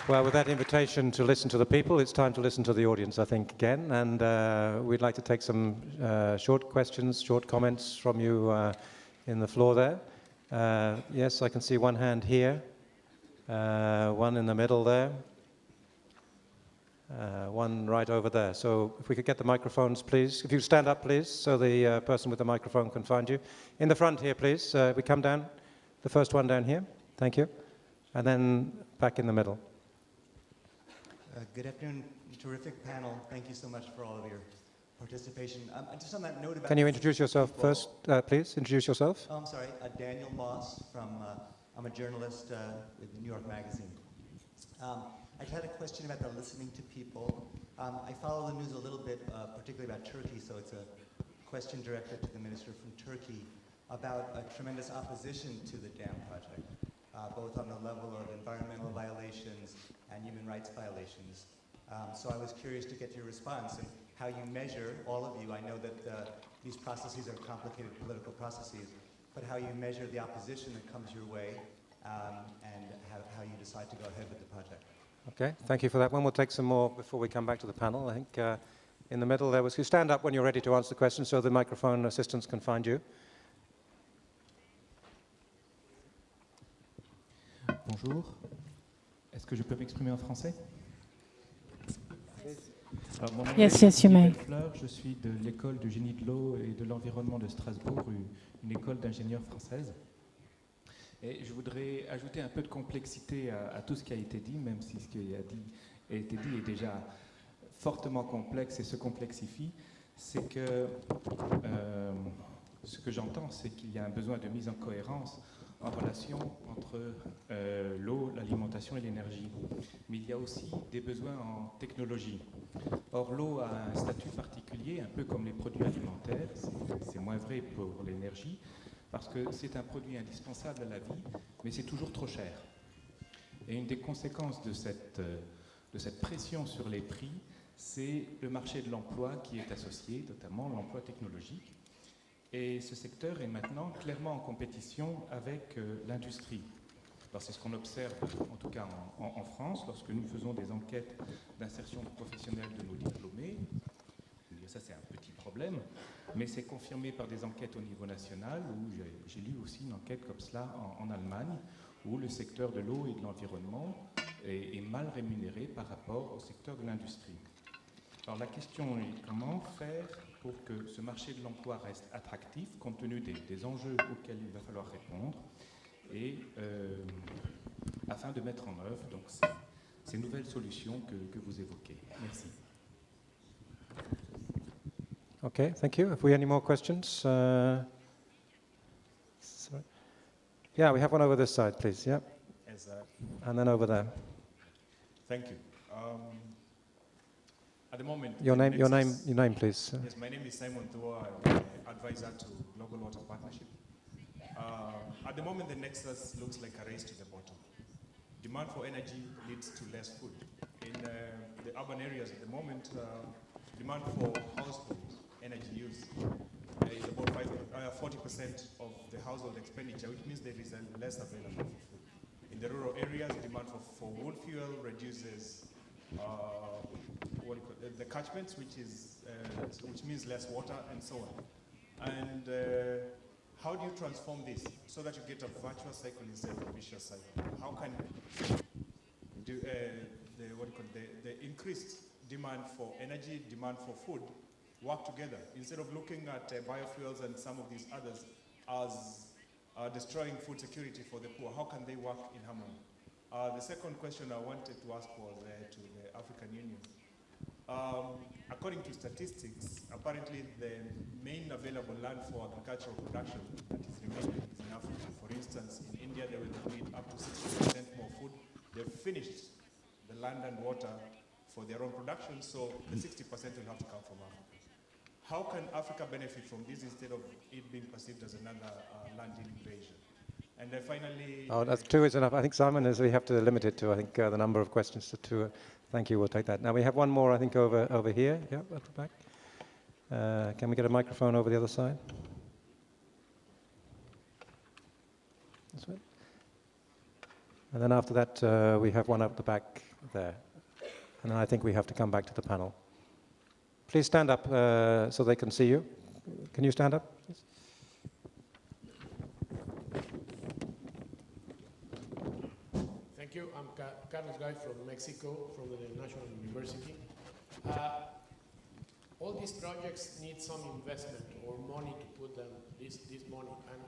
Well, with that invitation to listen to the people, it's time to listen to the audience, I think, again. And we'd like to take some short questions, short comments from you in the floor there. Yes, I can see one hand here, one in the middle there, one right over there. So if we could get the microphones, please. If you stand up, please, so the person with the microphone can find you. In the front here, please. We come down. The first one down here. Thank you. And then back in the middle. Good afternoon, terrific panel. Thank you so much for all of your participation. Just on that note about... Can you introduce yourself first, please? Introduce yourself. Oh, I'm sorry, Daniel Moss from, I'm a journalist with New York Magazine. I had a question about the listening to people. I follow the news a little bit, particularly about Turkey, so it's a question directed to the minister from Turkey about a tremendous opposition to the dam project, both on the level of environmental violations and human rights violations. So I was curious to get your response and how you measure, all of you, I know that these processes are complicated political processes, but how you measure the opposition that comes your way and how you decide to go ahead with the project. Okay, thank you for that one. We'll take some more before we come back to the panel. I think in the middle there was, you stand up when you're ready to answer the question so the microphone assistants can find you. Bonjour. Est-ce que je peux m'exprimer en français? Alors, mon nom Yes, est yes, you may. Fleur, je suis de l'école du génie de l'eau et de l'environnement de Strasbourg, une école d'ingénieurs française. Et je voudrais ajouter un peu de complexité à tout ce qui a été dit, même si ce qui a été dit est déjà fortement complexe et se complexifie. C'est que ce que j'entends, c'est qu'il y a un besoin de mise en cohérence en relation entre l'eau, l'alimentation et l'énergie. Mais il y a aussi des besoins en technologie. Or, l'eau a un statut particulier, un peu comme les produits alimentaires. C'est moins vrai pour l'énergie, parce que c'est un produit indispensable à la vie, mais c'est toujours trop cher. Et une des conséquences de cette pression sur les prix, c'est le marché de l'emploi qui est associé, notamment l'emploi technologique. Et ce secteur est maintenant clairement en compétition avec l'industrie. Alors c'est ce qu'on observe, en tout cas en France, lorsque nous faisons des enquêtes d'insertion professionnelle de nos diplômés. Ça c'est un petit problème, mais c'est confirmé par des enquêtes au niveau national, où j'ai lu aussi une enquête comme cela en Allemagne, où le secteur de l'eau et de l'environnement est mal rémunéré par rapport au secteur de l'industrie. Alors la question est comment faire pour que ce marché de l'emploi reste attractif, compte tenu des enjeux auxquels il va falloir répondre, et afin de mettre en œuvre donc, ces nouvelles solutions que vous évoquez. Merci. Okay, thank you. Have we any more questions? Yeah, we have one over this side, please. Yeah. Yes, and then over there. thank you. At the moment, Your name, please. Yes, my name is Simon Thua. I'm advisor to Global Water Partnership. At the moment, the nexus looks like a race to the bottom. Demand for energy leads to less food. In the urban areas at the moment, demand for household energy use is about 40% of the household expenditure, which means there is less available for food. In the rural areas, demand for wood fuel reduces the catchments, which means less water and so on. And how do you transform this so that you get a virtuous cycle instead of a vicious cycle? How can the increased demand for energy, demand for food work together instead of looking at biofuels and some of these others as destroying food security for the poor? How can they work in harmony? The second question I wanted to ask was to the African Union. According to statistics, apparently the main available land for agricultural production that is remaining is in Africa. For instance, in India, they will need up to 60% more food. They've finished the land and water for their own production, so the 60% will have to come from Africa. How can Africa benefit from this instead of it being perceived as another land invasion? And then finally... Oh, that's two is enough. I think, Simon, we have to limit it to, I think, the number of questions to two. Thank you, we'll take that. Now we have one more, I think, over here. Yeah, at the back. Can we get a microphone over the other side? This way. And then after that, we have one up the back there. And then I think we have to come back to the panel. Please stand up so they can see you. Can you stand up? Please? Thank you. I'm Carlos Guy from Mexico, from the National University. All these projects need some investment or money to put them, this money. And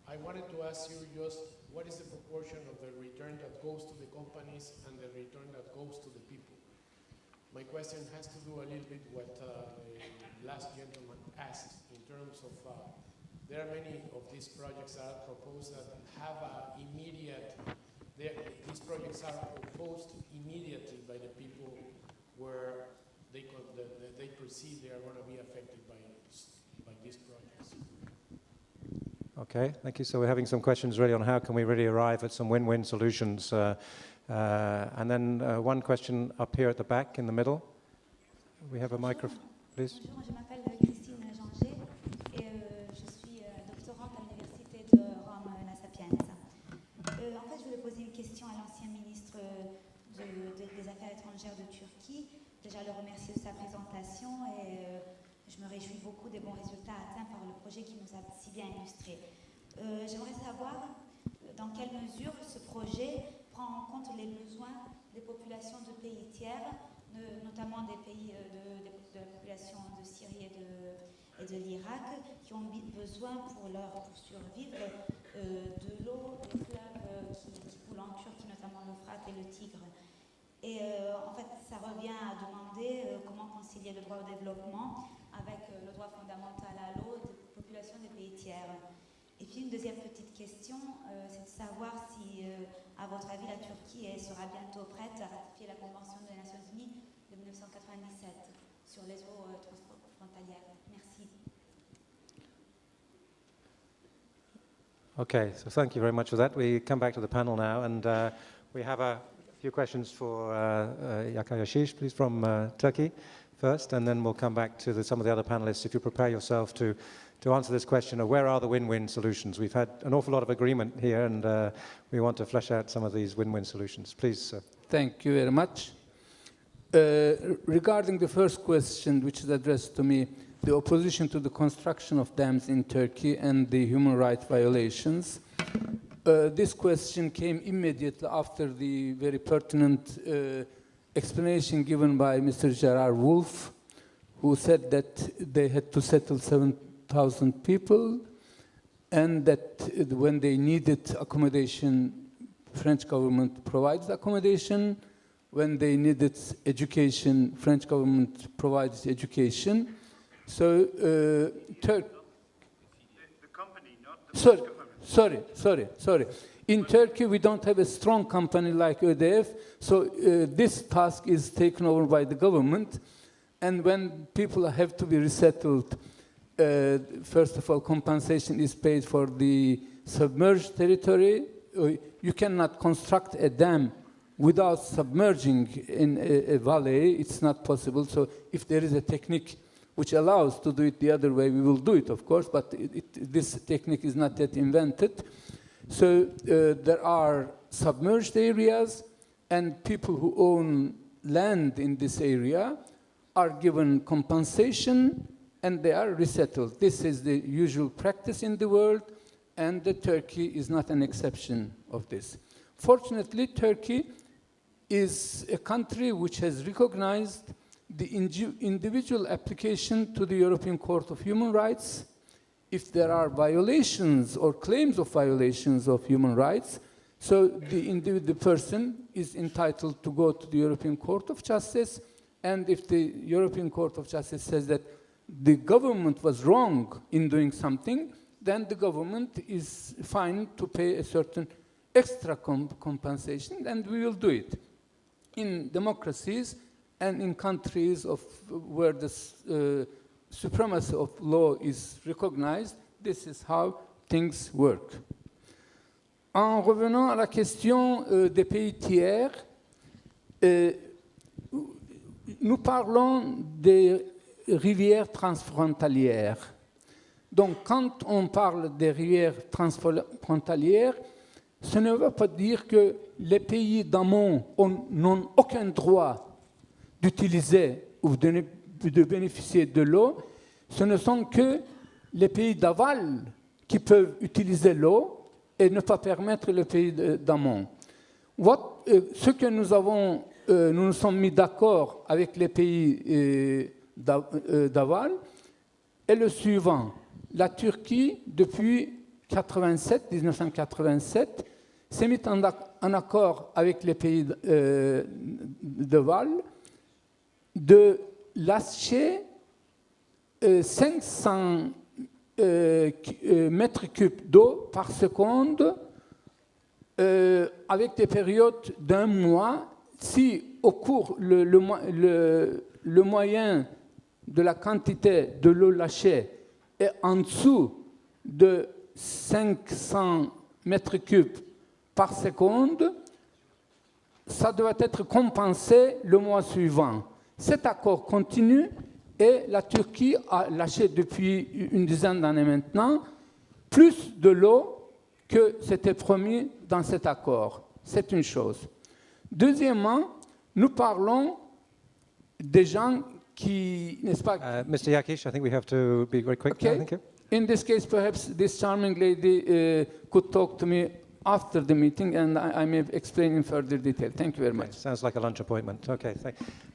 I wanted to ask you just what is the proportion of the return that goes to the companies and the return that goes to the people? My question has to do a little bit what the last gentleman asked in terms of there are many of these projects that are proposed that have immediate, these projects are opposed immediately by the people where they perceive they are going to be affected by these projects. Okay, thank you. So we're having some questions really on how can we really arrive at some win-win solutions. And then one question up here at the back in the middle. We have a microphone, please. Bonjour, je m'appelle Christine Janger et je suis doctorante à l'Université de Rome La Sapienza. En fait, je voulais poser une question à l'ancien ministre des Affaires étrangères de Turquie. Déjà, le remercier de sa présentation et je me réjouis beaucoup des bons résultats atteints par le projet qui nous a si bien illustrés. J'aimerais savoir dans quelle mesure ce projet prend en compte les besoins des populations de pays tiers, notamment des pays de la population de Syrie et de l'Irak, qui ont besoin pour survivre de l'eau des fleuves qui coulent en Turquie, notamment l'Euphrate et le Tigre. Et en fait, ça revient à demander comment concilier le droit au développement avec le droit fondamental à l'eau des populations des pays tiers. Et puis une deuxième petite question, c'est de savoir si, à votre avis, la Turquie sera bientôt prête à ratifier la Convention des Nations Unies de 1997 sur les eaux transfrontalières. Merci. Okay, so thank you very much for that. We come back to the panel now, and we have a few questions for Yakay Ashish, please, from Turkey first, and then we'll come back to some of the other panelists. If you prepare yourself to answer this question of where are the win-win solutions. We've had an awful lot of agreement here, and we want to flesh out some of these win-win solutions. Please. Thank you very much. Regarding the first question, which is addressed to me, the opposition to the construction of dams in Turkey and the human rights violations, this question came immediately after the very pertinent explanation given by Mr. Gerard Wolf, who said that they had to settle 7,000 people, and that when they needed accommodation, French government provides accommodation. When they needed education, French government provides education. So, the company, not the French government. Sorry. In Turkey, we don't have a strong company like EDF, so this task is taken over by the government. And when people have to be resettled, first of all, compensation is paid for the submerged territory. You cannot construct a dam without submerging in a valley. It's not possible. So if there is a technique which allows to do it the other way, we will do it, of course, but this technique is not yet invented. So there are submerged areas, and people who own land in this area are given compensation, and they are resettled. This is the usual practice in the world, and Turkey is not an exception of this. Fortunately, Turkey is a country which has recognized the individual application to the European Court of Human Rights. If there are violations or claims of violations of human rights, so the person is entitled to go to the European Court of Justice, and if the European Court of Justice says that the government was wrong in doing something, then the government is fine to pay a certain extra compensation, and we will do it. In democracies and in countries where the supremacy of law is recognized, this is how things work. En revenant à la question des pays tiers, nous parlons des rivières transfrontalières. Donc, quand on parle des rivières transfrontalières, ce ne veut pas dire que les pays d'amont n'ont aucun droit d'utiliser ou de bénéficier de l'eau. Ce ne sont que les pays d'aval qui peuvent utiliser l'eau et ne pas permettre les pays d'amont. Ce que nous nous sommes mis d'accord avec les pays d'aval est le suivant. La Turquie, depuis 1987, s'est mise en accord avec les pays d'aval de lâcher 500 mètres cubes d'eau par seconde avec des périodes d'un mois. Si au cours le moyen de la quantité de l'eau lâchée est en dessous de 500 mètres cubes par seconde, ça doit être compensé le mois suivant. Cet accord continue et la Turquie a lâché depuis une dizaine d'années maintenant plus de l'eau que c'était promis dans cet accord. C'est une chose. Deuxièmement, nous parlons des gens qui, n'est-ce pas? Mr. Yakish, I think we have to be very quick. Okay. Thank you. In this case, perhaps this charming lady could talk to me after the meeting, and I may explain in further detail. Thank you very much. Okay, sounds like a lunch appointment. Okay,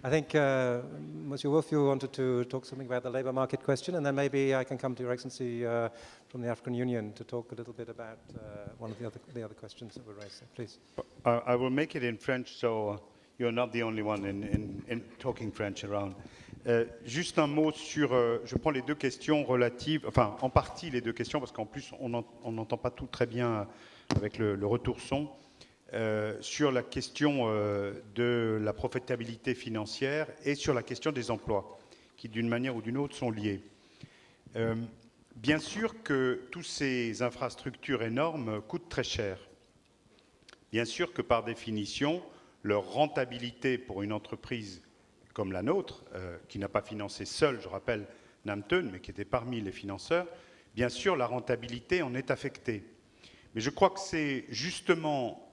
I think, Monsieur Wolf, you wanted to talk something about the labour market question, and then maybe I can come to Your Excellency from the African Union to talk a little bit about one of the other questions that were raised. Please. I will make it in French, so you're not the only one in talking French around. Juste un mot sur, je prends les deux questions relatives, enfin en partie les deux questions, parce qu'en plus on n'entend pas tout très bien avec le retour son, sur la question de la profitabilité financière et sur la question des emplois, qui d'une manière ou d'une autre sont liés. Bien sûr que toutes ces infrastructures énormes coûtent très cher. Bien sûr que par définition, leur rentabilité pour une entreprise comme la nôtre, qui n'a pas financé seule, je rappelle, Namten, mais qui était parmi les financeurs, bien sûr, la rentabilité en est affectée. Mais je crois que c'est justement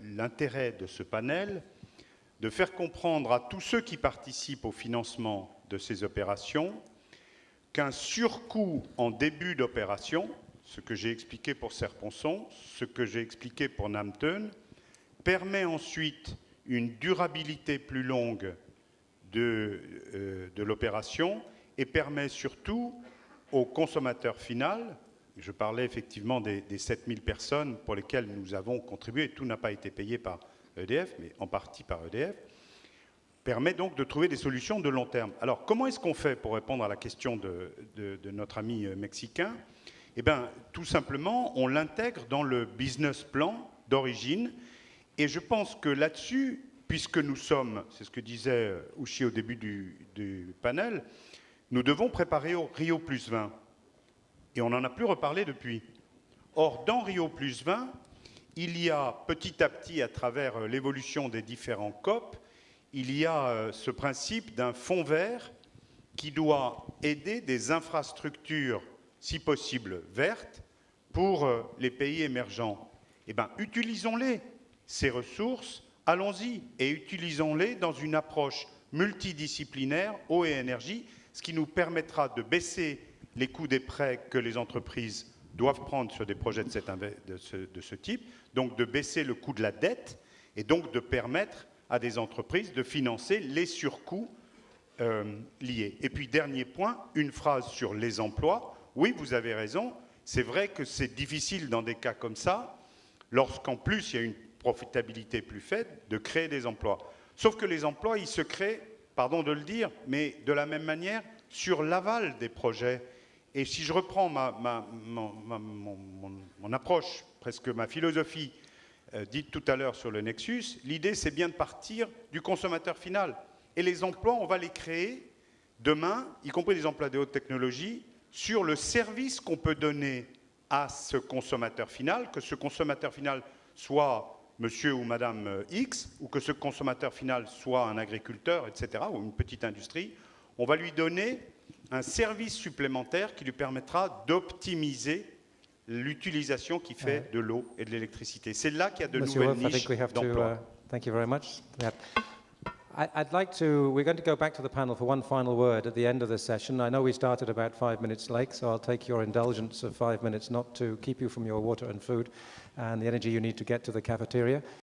l'intérêt de ce panel de faire comprendre à tous ceux qui participent au financement de ces opérations qu'un surcoût en début d'opération, ce que j'ai expliqué pour Serre-Ponçon, ce que j'ai expliqué pour Namten, permet ensuite une durabilité plus longue de l'opération et permet surtout au consommateur final, je parlais effectivement des 7000 personnes pour lesquelles nous avons contribué, tout n'a pas été payé par EDF, mais en partie par EDF, permet donc de trouver des solutions de long terme. Alors, comment est-ce qu'on fait pour répondre à la question de notre ami mexicain? Eh bien, tout simplement, on l'intègre dans le business plan d'origine, et je pense que là-dessus, puisque nous sommes, c'est ce que disait Ouchi au début du panel, nous devons préparer au Rio + 20. Et on n'en a plus reparlé depuis. Or, dans Rio + 20, il y a petit à petit, à travers l'évolution des différents COP, il y a ce principe d'un fonds vert qui doit aider des infrastructures, si possible vertes, pour les pays émergents. Eh bien, utilisons-les, ces ressources, allons-y et utilisons-les dans une approche multidisciplinaire, eau et énergie, ce qui nous permettra de baisser les coûts des prêts que les entreprises doivent prendre sur des projets de ce type, donc de baisser le coût de la dette et donc de permettre à des entreprises de financer les surcoûts liés. Et puis, dernier point, une phrase sur les emplois. Oui, vous avez raison, c'est vrai que c'est difficile dans des cas comme ça, lorsqu'en plus il y a une profitabilité plus faible, de créer des emplois. Sauf que les emplois, ils se créent, pardon de le dire, mais de la même manière, sur l'aval des projets. Et si je reprends mon approche, presque ma philosophie dite tout à l'heure sur le Nexus, l'idée c'est bien de partir du consommateur final. Et les emplois, on va les créer demain, y compris des emplois de haute technologie, sur le service qu'on peut donner à ce consommateur final, que ce consommateur final soit monsieur ou madame X, ou que ce consommateur final soit un agriculteur, etc., ou une petite industrie, on va lui donner un service supplémentaire qui lui permettra d'optimiser l'utilisation qui fait de l'eau et de l'électricité. C'est là qu'il y a de Monsieur nouvelles Wolf, I niches think we have d'emploi. to, thank you very much. I'd like to, we're going to go back to the panel for one final word at the end of this session. I know we started about 5 minutes late, so I'll take your indulgence of 5 minutes not to keep you from your water and food and the energy you need to get to the cafeteria.